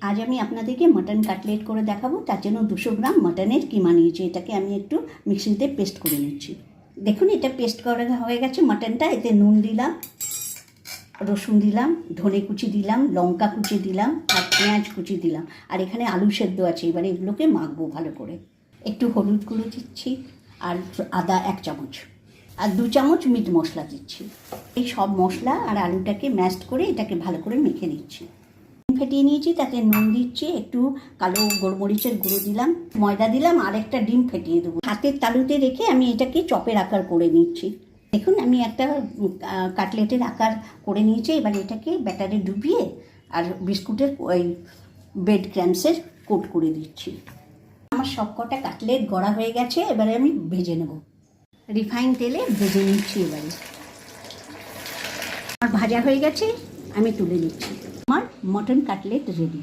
আজ আমি আপনাদেরকে মাটন কাটলেট করে দেখাবো। তার জন্য 200 গ্রাম মাটনের কিমা নিয়েছি। এটাকে আমি একটু মিক্সিতে পেস্ট করে নিচ্ছি। দেখুন এটা পেস্ট করা হয়ে গেছে মাটনটা। এতে নুন দিলাম, রসুন দিলাম, ধনে কুচি দিলাম, লঙ্কা কুচি দিলাম আর পেঁয়াজ কুচি দিলাম। আর এখানে আলু সেদ্ধ আছে। এবারে এগুলোকে মাখবো ভালো করে। একটু হলুদ গুঁড়ো দিচ্ছি আর আদা 1 চামচ আর 2 চামচ মিট মশলা দিচ্ছি। এই সব মশলা আর আলুটাকে ম্যাশড করে এটাকে ভালো করে মেখে নিচ্ছি। ফেটিয়ে নিয়েছি, তাতে নুন দিচ্ছি, একটু কালো গোলমরিচের গুঁড়ো দিলাম, ময়দা দিলাম আর একটা ডিম ফেটিয়ে দেবো। হাতের তালুতে রেখে আমি এটাকে চপের আকার করে নিচ্ছি। দেখুন আমি একটা কাটলেটের আকার করে নিয়েছি। এবার এটাকে ব্যাটারে ডুবিয়ে আর বিস্কুটের ওই ব্রেড ক্রাম্বসের কোট করে দিচ্ছি। আমার সব কটা কাটলেট গড়া হয়ে গেছে। এবারে আমি ভেজে নেব। রিফাইন তেলে ভেজে নিচ্ছি। এবারে আমার ভাজা হয়ে গেছে, আমি তুলে নিচ্ছি। আমার মটন কাটলেট রেডি।